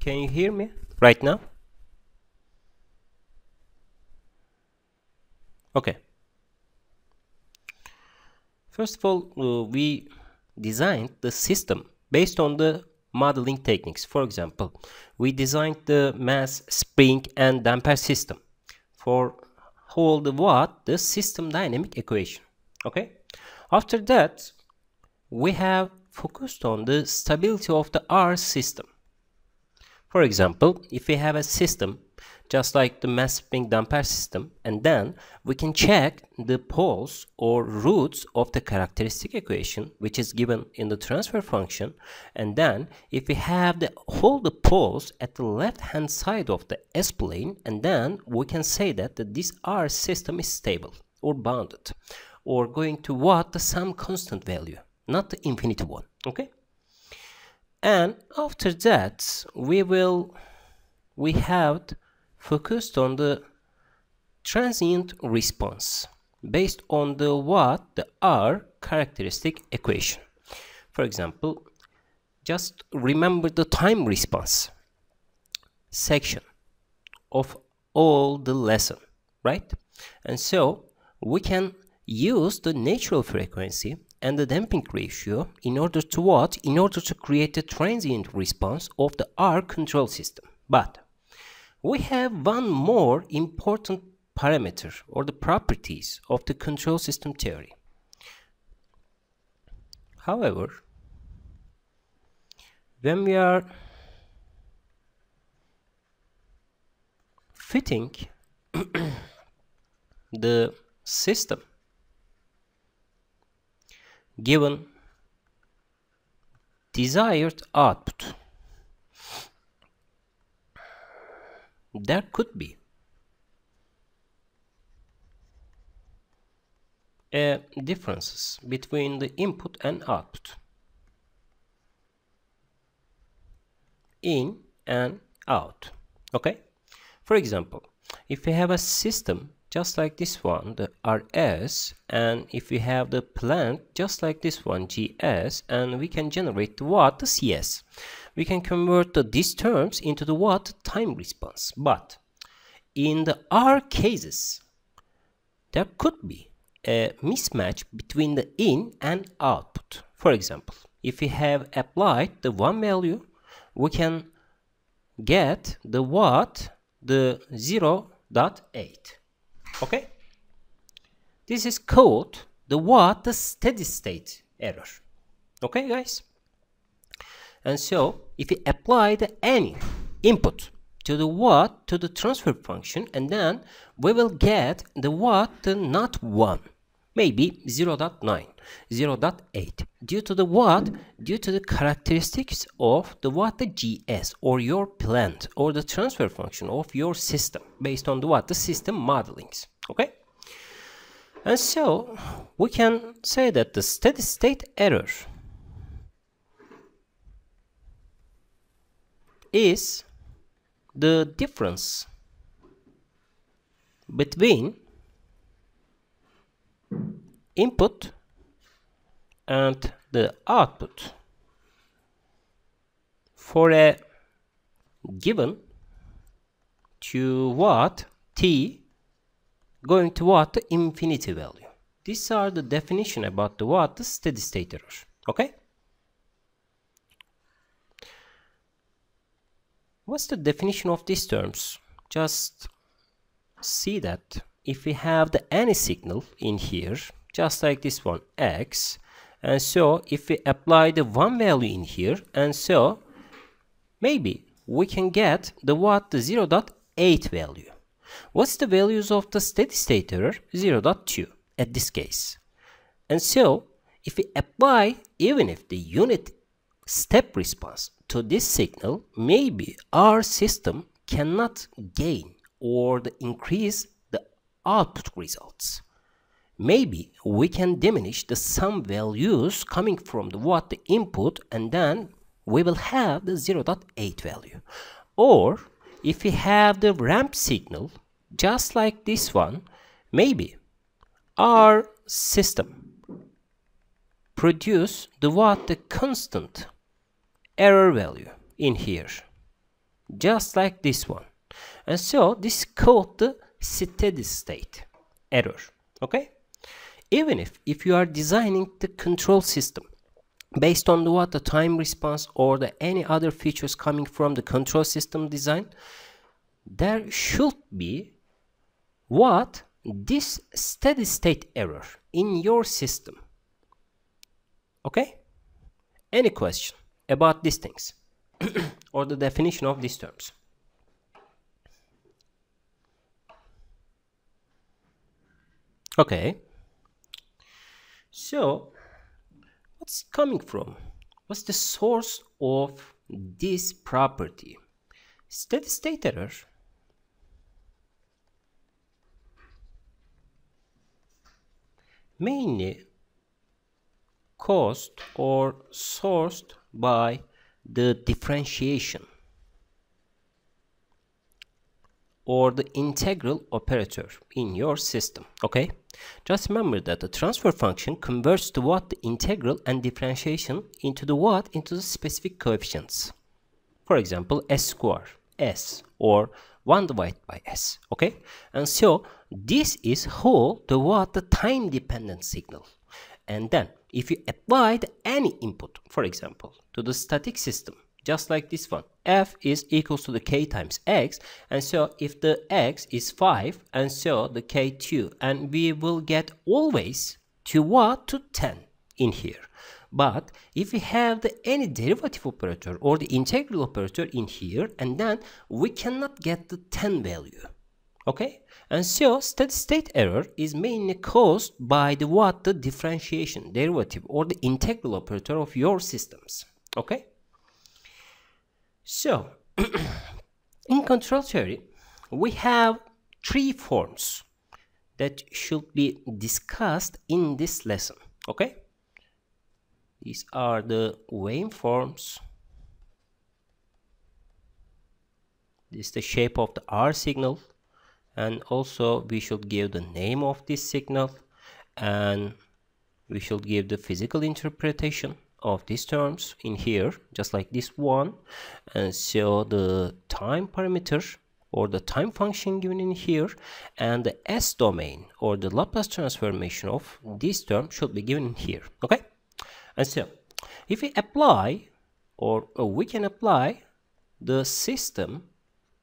Can you hear me right now? Okay. First of all, we designed the system based on the modeling techniques. For example, we designed the mass, spring, and damper system for hold the system dynamic equation. Okay. After that, we have focused on the stability of the R system. For example, if we have a system just like the mass spring damper system, and then we can check the poles or roots of the characteristic equation which is given in the transfer function, and then if we have all the poles at the left hand side of the S-plane, and then we can say that this R system is stable or bounded or going to some constant value, not the infinity one. Okay. And after that, we have focused on the transient response based on the R characteristic equation. For example, just remember the time response section of all the lesson, right? And so we can use the natural frequency and the damping ratio in order to create the transient response of the R control system. But we have one more important parameter or the properties of the control system theory. However, when we are fitting the system given desired output, there could be differences between the input and output, in and out. Okay. For example, if we have a system just like this one, the RS, and if we have the plant just like this one, GS, and we can generate the CS. We can convert these terms into the time response. But in the R cases, there could be a mismatch between the in and output. For example, if we have applied the one value, we can get the 0.8. Okay, this is called the steady state error. Okay, guys. And so if we apply any input to the transfer function, and then we will get the not 1, maybe 0.9, 0.8, due to the characteristics of the GS or your plant or the transfer function of your system based on the system modelings. Okay. And so we can say that the steady state error is the difference between input and the output for a given to t going to the infinity value. These are the definition about the steady state error. Okay. What's the definition of these terms? Just see that if we have any signal in here, just like this one, x, and so if we apply the one value in here, and so maybe we can get the 0.8 value. What's the values of the steady state error? 0.2 at this case. And so if we apply, even if the unit step response to this signal, maybe our system cannot gain or increase the output results. Maybe we can diminish some values coming from the input, and then we will have the 0.8 value. Or if we have the ramp signal just like this one, maybe our system produce the constant error value in here. just like this one. And so this is called the steady state error. Okay, even if you are designing the control system based on the time response or any other features coming from the control system design, there should be this steady state error in your system. Okay, any question about these things or the definition of these terms? Okay, so what's coming from? What's the source of this property? Steady state error mainly caused or sourced by the differentiation or the integral operator in your system. Okay, just remember that the transfer function converts the the integral and differentiation into the specific coefficients. For example, s square, s, or 1 divided by s. Okay, and so this is the time dependent signal. And then if you apply any input, for example, to the static system, just like this one, f is equals to the k times x, and so if the x is 5, and so the k 2, and we will get always to 10 in here. But if we have any derivative operator or the integral operator in here, and then we cannot get the 10 value. Okay, and so steady state error is mainly caused by the differentiation, derivative, or the integral operator of your systems. Okay, so in control theory we have 3 forms that should be discussed in this lesson. Okay, these are the waveforms. This is the shape of the R signal, and also we should give the name of this signal, and we should give the physical interpretation of these terms in here, just like this one. And so the time parameter or the time function given in here, and the S domain or the Laplace transformation of this term should be given in here. Okay, and so if we apply or we can apply the system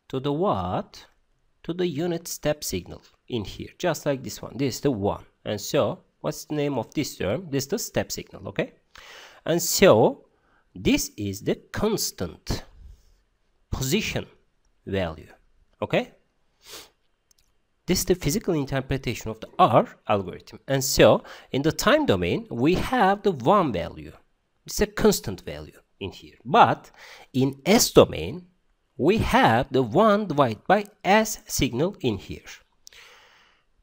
to the unit step signal in here, just like this one. This is the 1, and so what's the name of this term? This is the step signal. Okay, and so this is the constant position value. Okay, this is the physical interpretation of the R algorithm. And so in the time domain we have the 1 value. It's a constant value in here, but in S domain we have the 1 divided by S signal in here.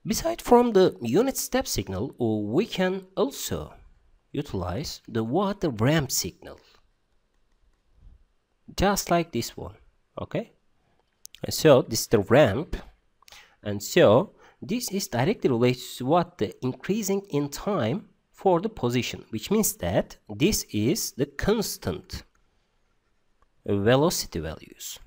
Beside from the unit step signal, we can also utilize the ramp signal, just like this one. Okay, and so this is the ramp, and so this is directly related to the increasing in time for the position, which means that this is the constant velocity values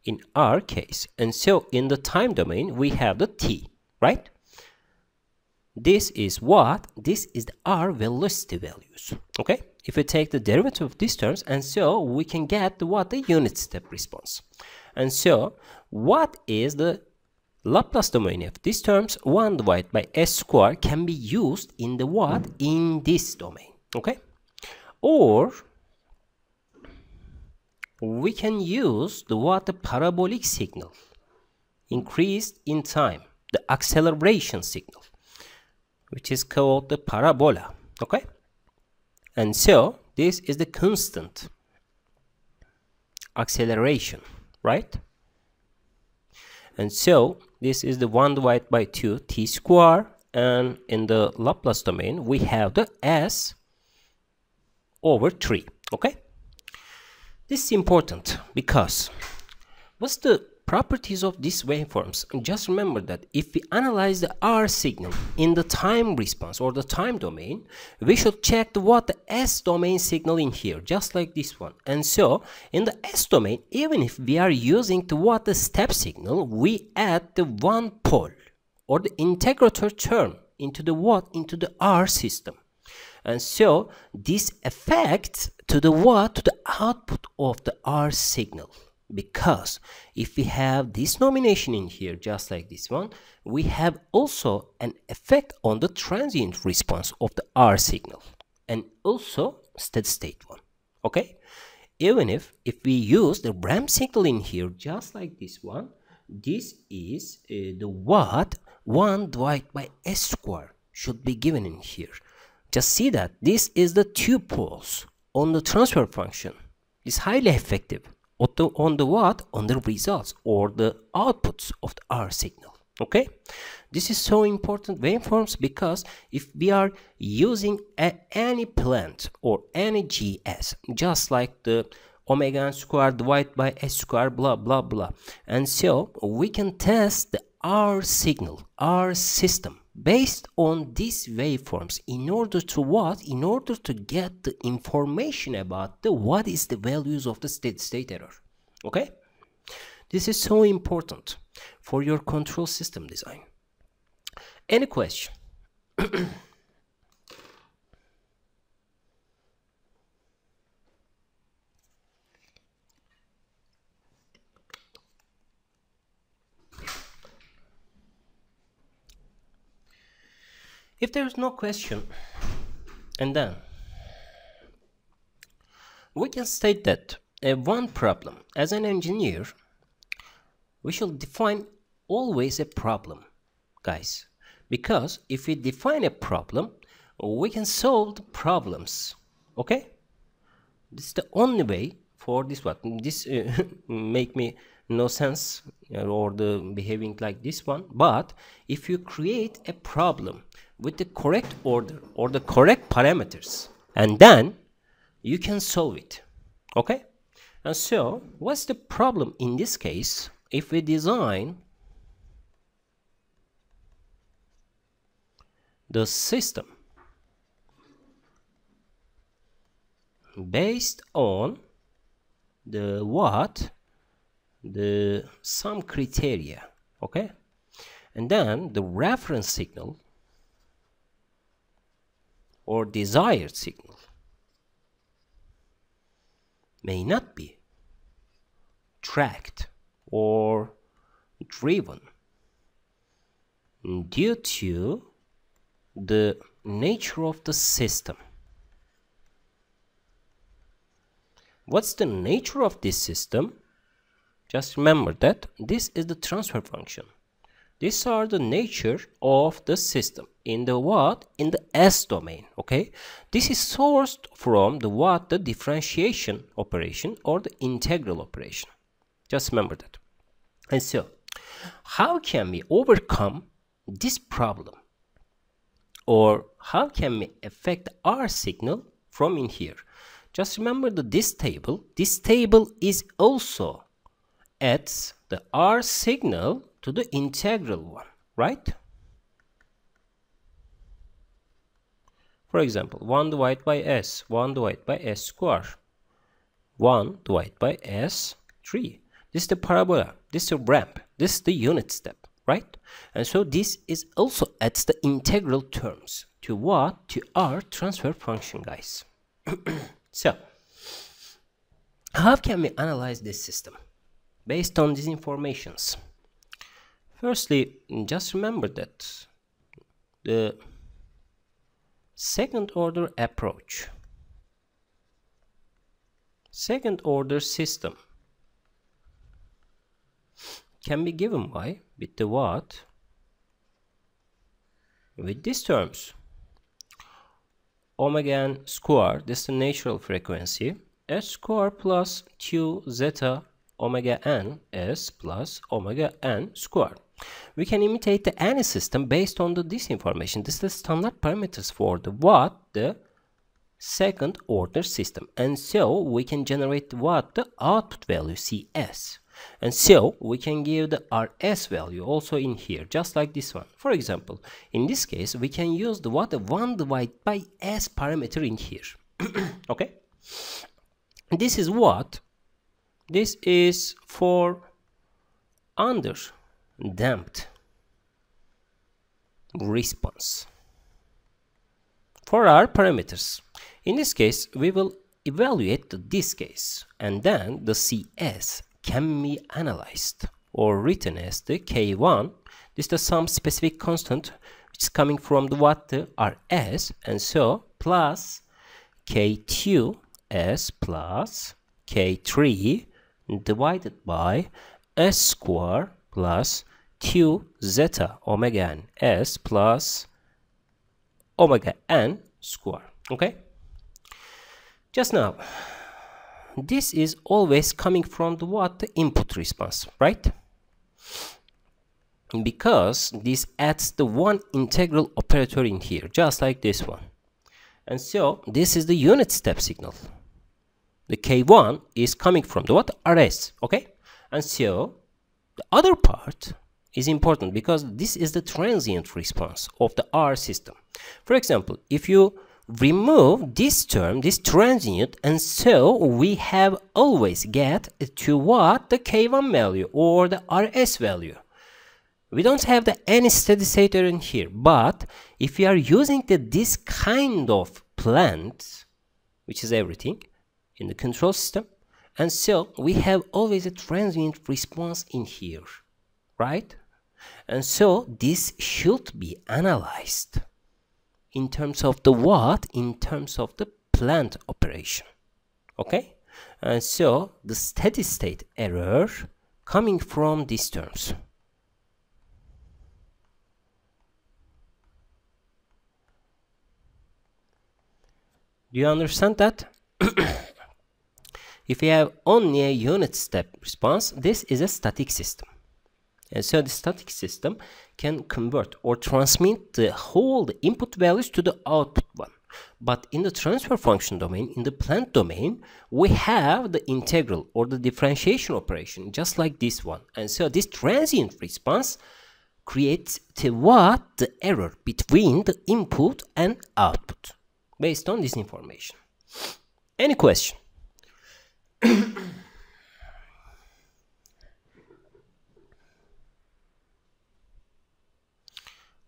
in our case. And so in the time domain we have the t, right? This is this is the r velocity values. Okay, if we take the derivative of these terms, and so we can get the unit step response. And so what is the Laplace domain of these terms? 1 divided by s square can be used in the in this domain. Okay, or we can use the parabolic signal increased in time, the acceleration signal, which is called the parabola. Okay, and so this is the constant acceleration, right? And so this is the 1 divided by 2 t square, and in the Laplace domain we have the s over 3. Okay, this is important because what's the properties of these waveforms. Just remember that if we analyze the R signal in the time response or the time domain, we should check the S domain signal in here, just like this one. And so in the S domain, even if we are using the step signal, we add the one pole or the integrator term into the R system. And so this affects to the output of the R signal. Because if we have this nomination in here, just like this one, we have also an effect on the transient response of the R signal and also steady state one. Okay, even if we use the ramp signal in here, just like this one, this is the 1 divided by S square should be given in here. Just see that this is the 2 poles on the transfer function. It's highly effective on the results or the outputs of the R signal. Okay, this is so important waveforms, because if we are using any plant or any GS, just like the omega n square divided by S square, blah blah blah, and so we can test the R signal, R system, based on these waveforms in order to get the information about what is the values of the steady state error. Okay, this is so important for your control system design. Any question? If there is no question, and then we can state that one problem, as an engineer, we should define always a problem, guys, because if we define a problem, we can solve the problems. Okay, this is the only way for this one. This make me no sense or the behaving like this one, but if you create a problem with the correct order or the correct parameters, and then you can solve it. Okay, and so what's the problem in this case? If we design the system based on the some criteria, okay, and then the reference signal or desired signal may not be tracked or driven due to the nature of the system. What's the nature of this system? Just remember that this is the transfer function. These are the nature of the system in the in the S domain. Okay, this is sourced from the differentiation operation or the integral operation. Just remember that. And so how can we overcome this problem, or how can we affect our signal from in here? Just remember that this table is also adds the R signal to the integral one, right? For example, 1 divided by S, 1 divided by S square, 1 divided by S 3. This is the parabola, this is the ramp, this is the unit step, right? And so this is also adds the integral terms to to our transfer function, guys. So how can we analyze this system based on these informations? Firstly, just remember that the second order approach, second order system can be given by with the with these terms: omega n square, this is the natural frequency, S square plus 2 zeta omega n S plus omega n square. We can imitate any system based on this information. This is the standard parameters for the second order system, and so we can generate the output value CS. And so we can give the rs value also in here, just like this one. For example, in this case, we can use the 1 divided by s parameter in here. Okay? This is what? This is for under damped response for our parameters. In this case, we will evaluate this case, and then the CS can be analyzed or written as the K1. This is some specific constant which is coming from the the RS, and so plus K2S plus K3 divided by S square plus 2 zeta omega n S plus omega n square. Okay? Just now, this is always coming from the the input response, right? Because this adds the one integral operator in here, just like this one. And so this is the unit step signal. The K1 is coming from the RS, okay? And so the other part is important because this is the transient response of the R system. For example, if you remove this term, this transient, and so we have always get to the K1 value or the RS value. We don't have any steady state error in here, but if we are using this kind of plant, which is everything in the control system, and so we have always a transient response in here, right? And so this should be analyzed in terms of the in terms of the plant operation, okay? And so the steady state error coming from these terms. Do you understand that? If you have only a unit step response, this is a static system. And so the static system can convert or transmit the whole input values to the output one. But in the transfer function domain, in the plant domain, we have the integral or the differentiation operation, just like this one. And so this transient response creates the error between the input and output based on this information. Any question?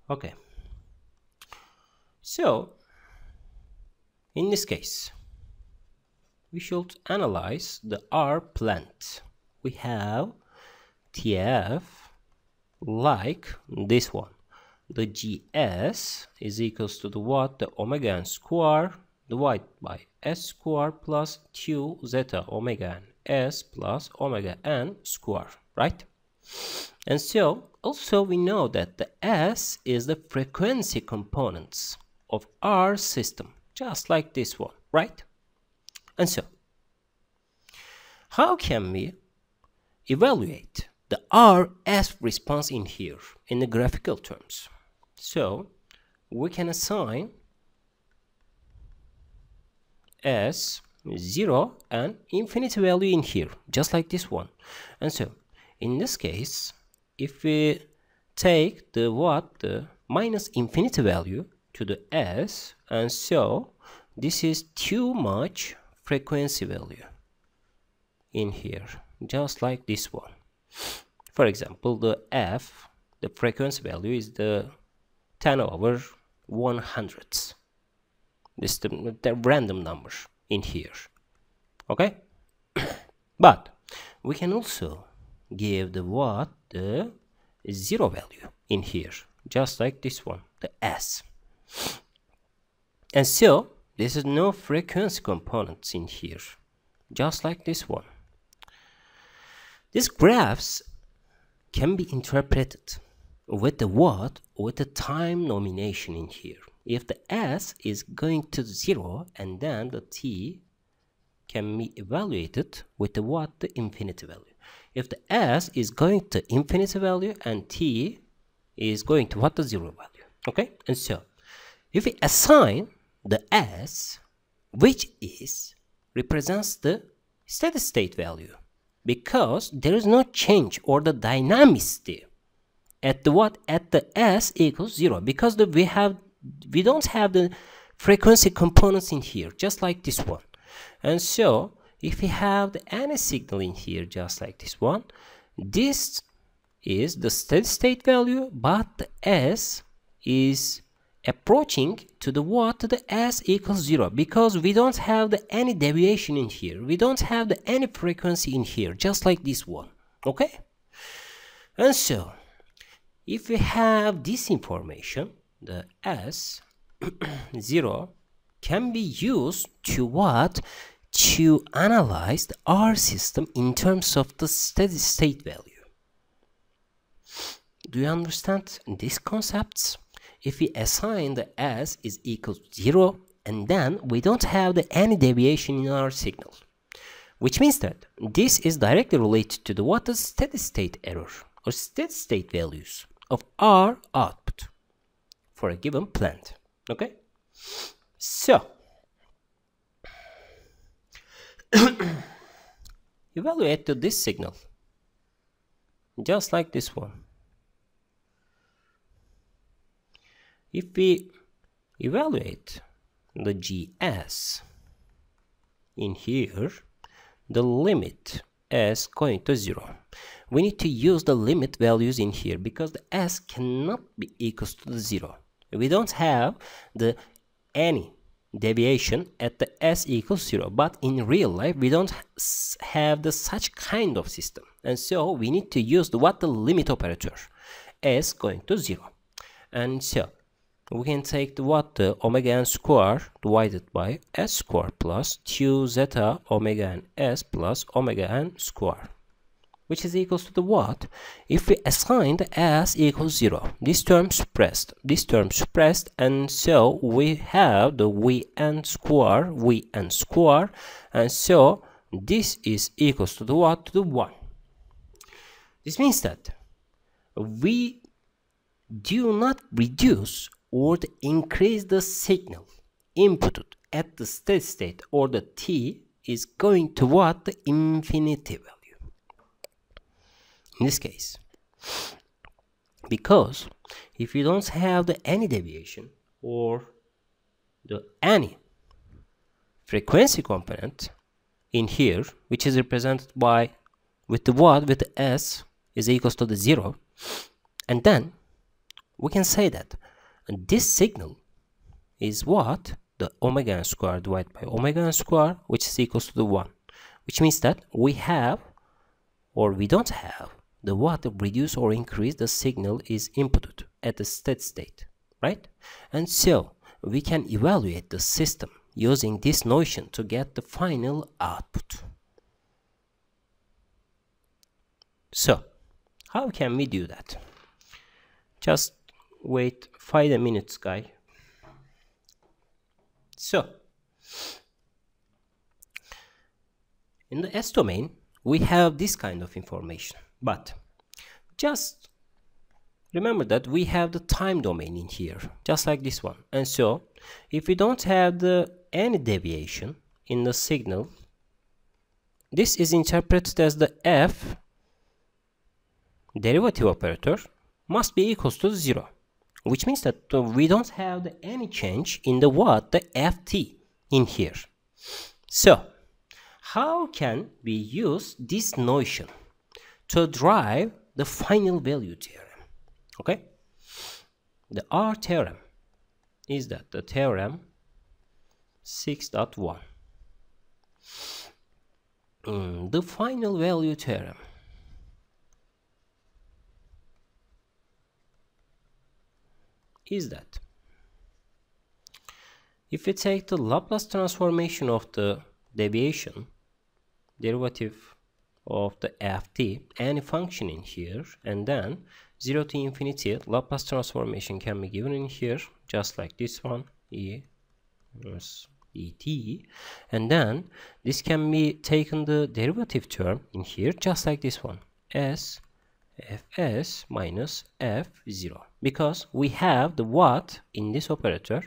Okay. So, in this case, we should analyze the R plant. We have TF like this one. The GS is equals to the the omega n square divided by S square plus 2 zeta omega n S plus omega n square, right? And so also we know that the S is the frequency components of our system, just like this one, right? And so how can we evaluate the RS response in here in the graphical terms? So we can assign S 0 and infinity value in here, just like this one. And so in this case, if we take the minus infinity value to the S, and so this is too much frequency value in here, just like this one. For example, the F, the frequency value is the 10 over 100. This is the random number in here, okay? But we can also give the 0 value in here, just like this one, the S. And so this is no frequency components in here, just like this one. These graphs can be interpreted with the with the time nomination in here. If the S is going to 0, and then the T can be evaluated with the the infinity value. If the S is going to infinity value and T is going to the 0 value, okay? And so if we assign the S, which represents the steady state value, Because there is no change or the dynamicity at the what? At the s equals 0, because we don't have the frequency components in here, just like this one. And so if we have any signal in here, just like this one, this is the steady state value, but the s is approaching to the what? To the s equals 0, because we don't have any deviation in here, we don't have any frequency in here, just like this one. Okay? And so if we have this information, the s 0 can be used to what? To analyze our system in terms of the steady state value. Do you understand these concepts? If we assign the s is equal to 0, and then we don't have any deviation in our signal, which means that this is directly related to the what? The steady state error or steady state values of our output for a given plant. Okay? So evaluate this signal just like this one. If we evaluate the GS in here, the limit s going to 0. We need to use the limit values in here because the s cannot be equals to the 0. We don't have any deviation at the s equals 0, but in real life we don't have such kind of system, and so we need to use the limit operator, s going to 0. And so we can take the omega n square divided by s square plus 2 zeta omega n s plus omega n square, which is equals to the what? If we assign the s equals 0, this term suppressed, and so we have the vn square, and so this is equals to the what? To the 1. This means that we do not reduce or increase the signal inputted at the steady state, or the t is going to what? The infinity value. In this case, because if you don't have any deviation or any frequency component in here, which is represented by with the what? With the s is equals to the 0, and then we can say that this signal is what? The omega n square divided by omega n square, which is equals to the 1, which means that we have, or we don't have, the what? Reduce or increase the signal is inputted at the steady state, right? And so we can evaluate the system using this notion to get the final output. So how can we do that? Just wait 5 minutes, guy. So in the S domain we have this kind of information, but just remember that we have the time domain in here, just like this one. And so if we don't have any deviation in the signal, this is interpreted as the f derivative operator must be equals to 0, which means that we don't have any change in the what? The ft in here. So how can we use this notion to drive the final value theorem? Okay, the R theorem is that the theorem 6.1. The final value theorem is that if we take the Laplace transformation of the deviation derivative of the ft, any function in here, and then 0 to infinity, Laplace transformation can be given in here, just like this one, e minus et, and then this can be taken the derivative term in here, just like this one, s fs minus f0, because we have the what in this operator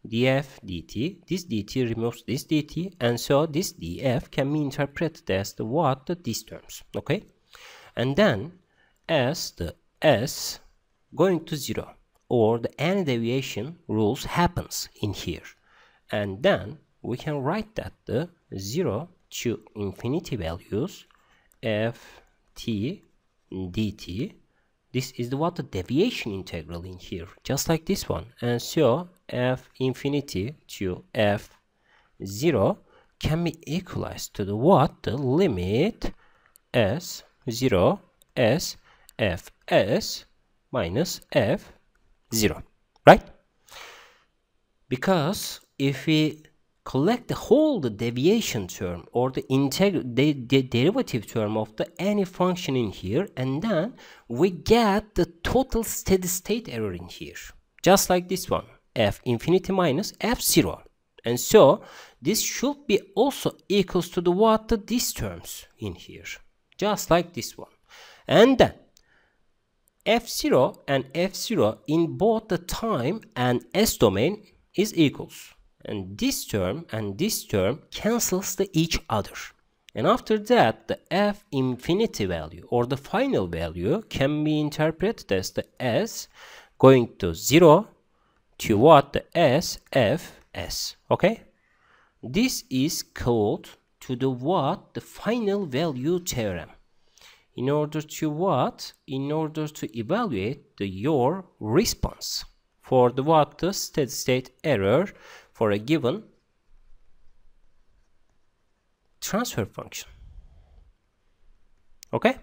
df dt. This dt removes this dt, and so this df can be interpreted as the what, these terms. Okay, and then as the s going to 0 or the any deviation rules happens in here, and then we can write that the 0 to infinity values f t dt. This is the what, the deviation integral in here, just like this one. And so f infinity to f 0 can be equalized to the what, the limit s 0 s f s minus f 0, right? Because if we collect the whole the deviation term or the derivative term of the any function in here, and then we get the total steady state error in here, just like this one, f infinity minus f0. And so this should be also equals to the what, these terms in here, just like this one. And then f0 and f0 in both the time and s domain is equals, and this term cancels each other. And after that, the f infinity value or the final value can be interpreted as the s going to 0 to what, the s f s. Okay, this is called to the what, the final value theorem. In order to what? In order to evaluate your response for the what, the steady state error for a given transfer function. Okay?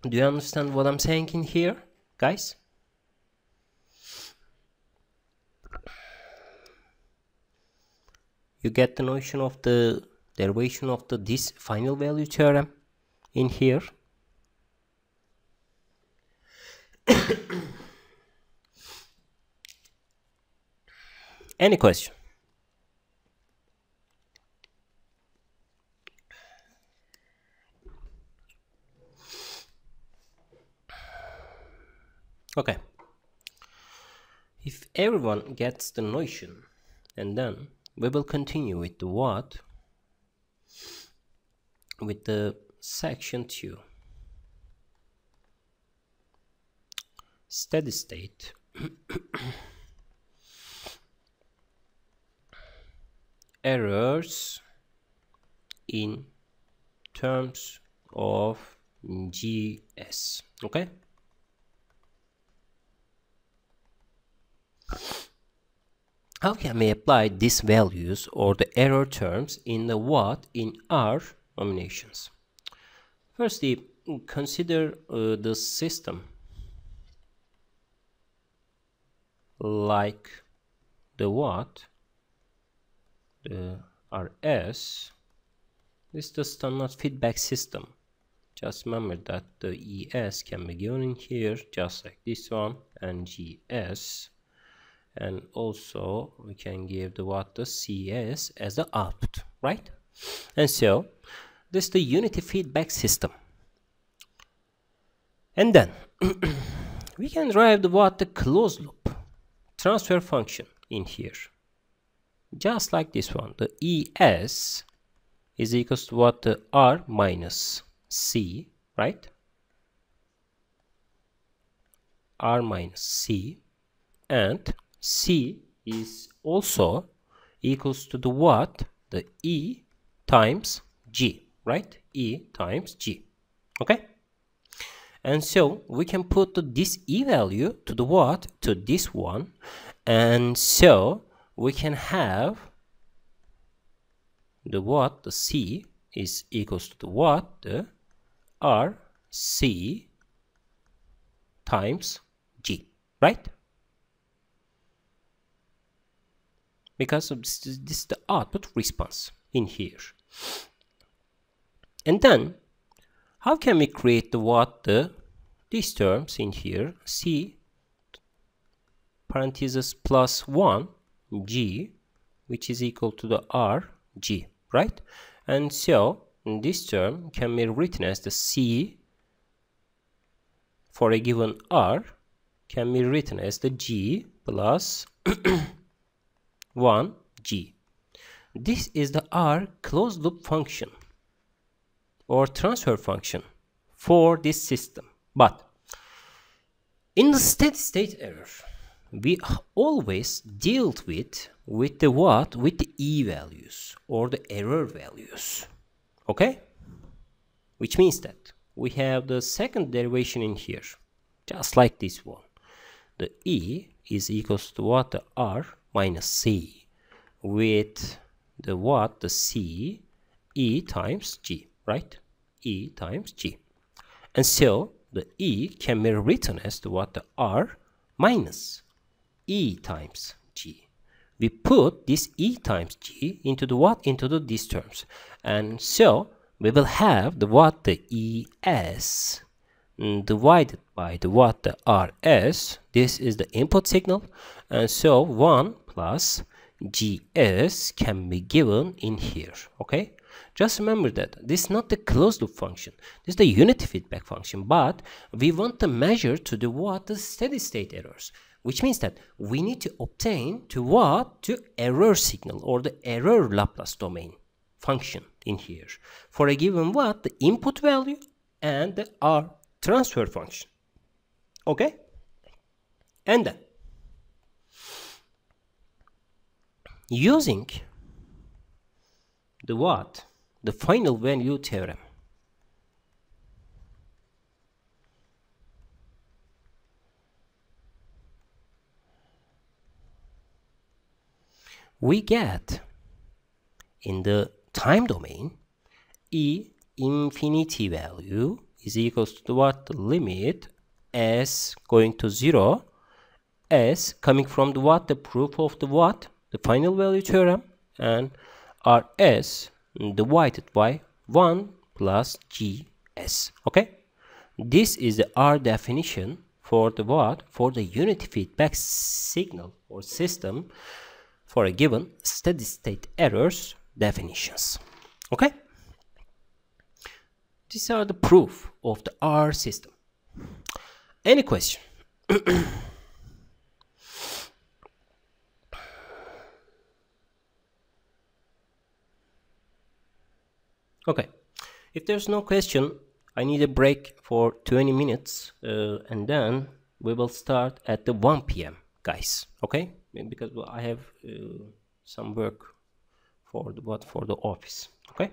Do you understand what I'm saying in here, guys? You get the notion of the derivation of this final value theorem in here. Any question? Okay. If everyone gets the notion, and then we will continue with the what? With the section 2. Steady state. Errors in terms of GS. Okay? How can we apply these values or the error terms in the what in our nominations? Firstly, consider the system like the what, the RS. This is the standard feedback system. Just remember that the ES can be given in here, just like this one, and GS. And also we can give the what, the CS as the output, right? And so this is the unity feedback system. And then we can derive the what, the closed loop transfer function in here, just like this one. The ES is equals to what, the R minus C, right? R minus C, and C is also equals to the what, the E times G, right? E times G. Okay, and so we can put this E value to the what, to this one, and so we can have the what, the C is equals to the what, the R C times G, right? Because of this is the output response in here. And then how can we create the what, these terms in here? C parenthesis plus 1 G, which is equal to the R G, right? And so this term can be written as the C for a given R can be written as the g plus 1g. This is the R closed loop function or transfer function for this system. But in the steady state error, we always dealt with the what? With the E values or the error values. Okay? Which means that we have the second derivation in here, just like this one. The E is equals to what? The R minus C with the what? The C, E times G, right? E times G. And so the E can be written as the what? The R minus E times G. We put this E times G into the what? Into these terms. And so we will have the what? The ES divided by the what? The RS. This is the input signal. And so 1 plus GS can be given in here. Okay? Just remember that this is not the closed loop function. This is the unity feedback function. But we want to measure to the what? The steady state errors. Which means that we need to obtain to what? To error signal or the error Laplace domain function in here. For a given what? The input value and the R transfer function. Okay? And then using the what? The final value theorem. We get in the time domain E infinity value is equals to what? The limit S going to 0, S coming from the what? The proof of the what? The final value theorem, and RS divided by 1 plus GS. Okay? This is the R definition for the what? For the unity feedback signal or system for a given steady state errors definitions. Okay? These are the proof of the R system. Any question? Okay. If there's no question, I need a break for 20 minutes and then we will start at the 1 p.m. guys. Okay? Because I have some work for the office. Okay?